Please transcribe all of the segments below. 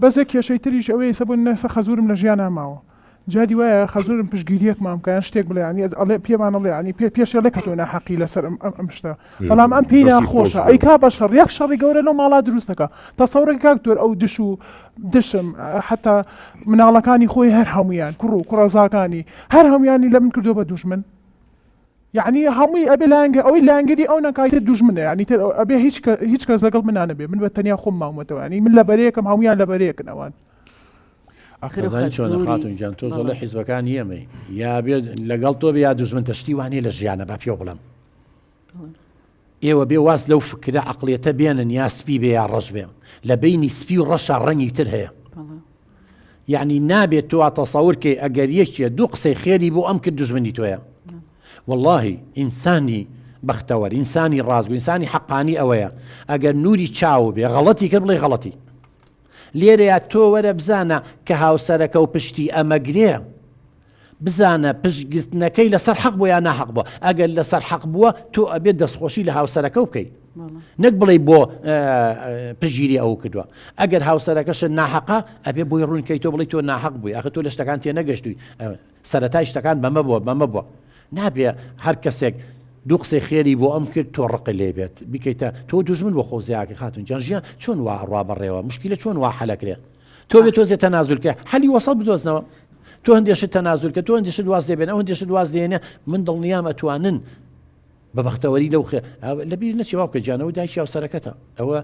بەزێک کێشەی تریش ئەوەیە سەبوو نەسە خەزورم لە ژیانە ماوە جادی وایە خەزورم پشتگیریەک مامکەیان شتێک بڵێ ینی ئەڵێ پێمان ئەڵێ ینی پێشێڵێ کەتۆ ناحەقی لەسەر ئەم شتە بەڵام ئەم پێی ناخۆشە ئەی کا بە شەڕ یەک شەڕی گەورە لەو ماڵا دروستەکە تەسەوڕێک کاکتۆر ئەو دش و دشم حتا مناڵەکانی خۆی هەر هەمویان کوڕ و کوڕەزاکانی هەر هەمویانی لە من کردو بە دوژمن يعني همي أبي لانجا أو لانجدي أو نكايت دوجمنة يعني أبي هيك كذا قبل من أنا بي من بتنيا خم ومتو يعني من لبريكم هميان لبريك نوان آخر شون خاتون جان تو زل حزب كان يمي يا بي لقلتو بيا دوجمن تشتي واني لجيانا بافيو بلام إيوه بي واس لو فكرة عقلية بين يا سبي بيا الرجبين لبيني سبي ورش الرني ترها يعني نابي تو تصور كي أجريش دوقسي خيري بو أمكن دوجمني تويا والله إنساني بختور إنساني رازق إنساني حقاني أويا أجر نوري تشاو بي غلطي كبلي غلطي ليريا تو ورا بزانا كهاو سرك وبشتي أمجريه بزانا بشجتنا كي لسر حق بو يا ناحق بو أجر لسر حق بو تو أبيد دسخوشي لهاو سرك وكي نقبلي بو بجيري أو كدوا أجر هاو سركش الناحقة أبي بو يرون كي تو بلي تو ناحق بو أخي تو لشتكان تي نجشتي سرتاي اشتكان بمبوا نابێ هەر کەسێک دوو قسەی خێری بۆ ئەم کرد تۆ ڕقی لێ بێت بیکەیتە تۆ دوژمن بۆ خۆزیاکە خاتون جان ژیان چۆن وا ڕوا بەڕێوە مشکلە چۆن وا حەلەکرێ تۆ بێت تۆزێ تەنازولکە حەلی وەسەڵ بدۆزنەوە تۆ هەندێشت تەنازولکە تۆ هەندێشت دواز دێبێن ئەو هەندێشت دواز دێنێ من دڵنیام ئەتوانن بە بەختەوەری لەو لەبیر نەچی باوکە جانەوە دایکی هاوسەرەکەتە ئەوە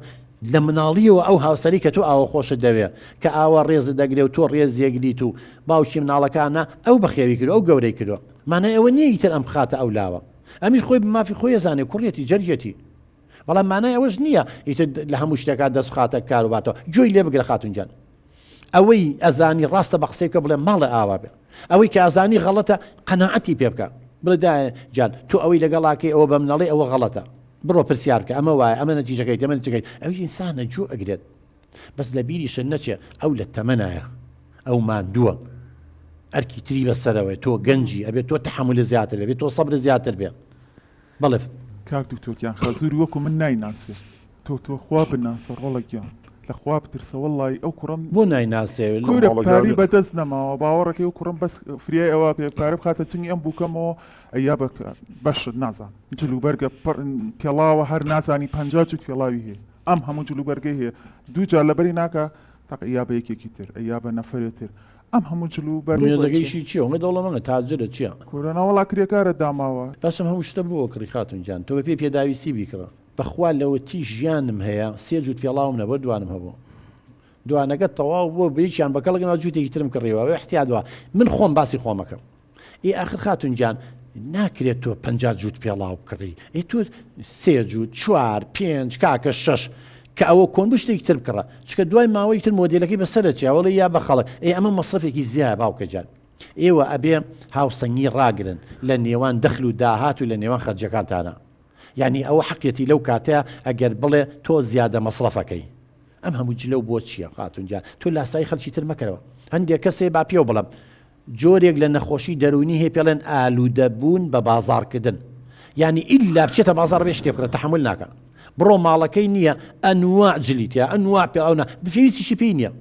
لە مناڵیەوە ئەو هاوسەری کە تۆ ئاوە خۆشت دەوێ کە ئاوە ڕێزت دەگرێ و تۆ ڕێز یەگریت و باوکی مناڵەکانە ئەو بەخێوی کردو ئەو گەورەی کردووە مانای ئەوە نییە ئیتر ئەم بخاتە ئەو لاوە ئەمیش خۆی بمافی خۆی ئەزانێ کوڕێتی جەرگێتی بەڵام مانای ئەوەش نییە ئیتر لە هەموو شتێکات دەست بخاتە کار و باتەوە جۆی لێ بگرە خاتونجان ئەوەی ئەزانی ڕاستە بە قسەیکە بڵێ ماڵە ئاوا بێ ئەوەی کە ئەزانی غەڵەتە قەناعەتی پێ بکە بڵێ جان تۆ ئەوەی لەگەڵاکەی ئەوە بە منەڵێ ئەوە غەڵەتە بڕۆ پرسیار بکە ئەمە وایە ئەمە نەتیجەکەیت ئەمە نەتیجەکەیت ئەوەی ئینسانە جۆ ئەگرێت بەس لە بیریشە نەچێ ئەو لە تەمەنایە ئەو ماندووە ئەرکی تری بەسەرەوەی تۆ گەنجی ئەبێت تۆ تەحمل زیاتر بێت تۆ سەبر زیاتر بێ بەڵێ کاک دکتۆریان خەزوری وەکو من نایناسێ تۆ خوا بناسە ڕۆڵێکیان لە خوا بترسە وەڵڵی ئەو کوڕم بۆ نایناسێ پاری بەدەست نەماوە باوەڕەکەی و کوڕم بەس فریای ئەوە پێ پارە بخاتە چنگی ئەم بووکەمەوە ئەیا بەشت نازان جلوبەرگە پێڵاوە هەر نازانی 50 جوت پێڵاوی هەیە ئەم هەموو جلوبەرگەی هەیە دوو جار لەبەری ناکە تاق ئەیا بە یەکێکی تر ئەیا بە نەفرێتر ئەم هەموو جلوبەرگەیشی چییە ئەمە دەوڵەمەڵە تاجرە چییە کۆرەناوەڵا کرێکارە داماوە بەسم هەموو شتە بۆ کڕی خاتون جان تۆ بە پێ پێداویستی بیکڕە بەخوا لەوە تی ژیانم هەیە سێ جوت پێڵاوم نەبوو دوانم هەبوو دوانەکە تەواو بۆ بەیەکیان بەکەڵگەنەوە جووتێکی ترم کڕیەوە احتیادوە من خۆم باسی خۆمەکەم ئێ آخر خاتون جان ناکرێت تۆ 50 جوت پێڵاو بکڕی ئێ تۆ سێ جوت 4 5 کاکە 6 کە ئەوە کۆن بشتێکی تر بکڕە چکە دوای ماوەی تر مۆدیلەکەی بەسەرە چیاوەڵی یا بە خەڵک ئەمە مەصرفێکی زیاد باوکە جان ئێوە ئەبێ هاوسەنگی ڕاگرن لە نێوان دەخل و داهات و لە نێوان خەرجەکانتانە یعنی ئەوە حەقیەتی لەو کاتەیە ئەگەر بڵێ تۆ زیادە مەصرفەکەی ئەم هەموو جلەو بۆ چییە خاتونجان تۆ لاسایی خەڵکی تر مەکەرەوە هەندێک کەسێ با پێوە بڵم جۆرێک لە نەخۆشی دەرونی هەیە پێڵێن ئالوودەبوون بە بازارکردن یعنی ئیلا بچێتە بازار بێ شتێ بکرێت تەحمل ناکە بڕۆ ماڵەکەی نییە ئەنواع جلیتە ئەنواع پێڵاونا بفێویستیشی پێی نییە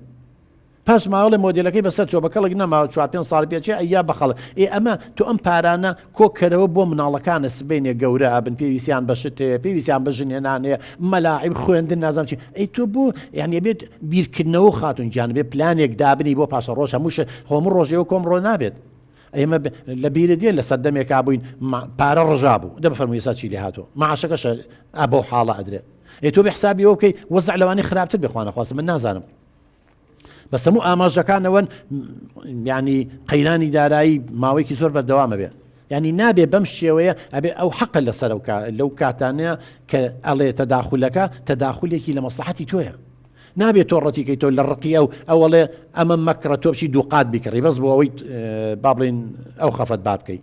پاش ماوەڵێ مۆدیلەکەی بەسەر چۆ بەکەڵک نەماوە 4 ساڵ پێچێ ئەیا بەخەڵ ئەمە تۆ ئەم پارانە کۆکەرەوە بۆ مناڵەکانە سبینێ گەورە ئابن پێویستیان بەشت هەیە پێویستیان بەژنێنانەیە مەلاعیب خوێندن نازانم چی ئەی تۆ بۆ یعنی بێت بیرکردنەوە خاتون جان بێ پلانێک دابنی بۆ پاشە ڕۆژ هەمووش هەموو ڕۆژێەوە کۆمڕۆ نابێت ئێمە لە بیرە دێن لە سەردەمێکا بووین پارە ڕژا بوو دە بفەرمووی ئێستا چی لێ هاتووە معاشەکەش ئابۆ حاڵە ئەدرێ ئەی تۆ بحسابی ئەوە بکەی وەزع لەوانەی خراپتر بخوانە خواستە من نازانم بەس هەموو ئاماژەکانەوەن ینی قەیرانی دارایی ماوەیەکی زۆر بەردەوامە بێ ینی نابێ بەم شێوەیە ئەبێ ئەو حەقە لەسەر لەو کاتانەیە کە ئەڵێ تەداخولەکە تەداخولێکی لە مەسلحەتی تۆیە نابێت تۆ ڕەتیکەی تۆ لە ڕقی ئەوڵێ ئەمە مەکرە تۆ بچی دووقات بیکڕی بەس بۆ ئەوەی با بڵێن ئەو خەفەت با بکەی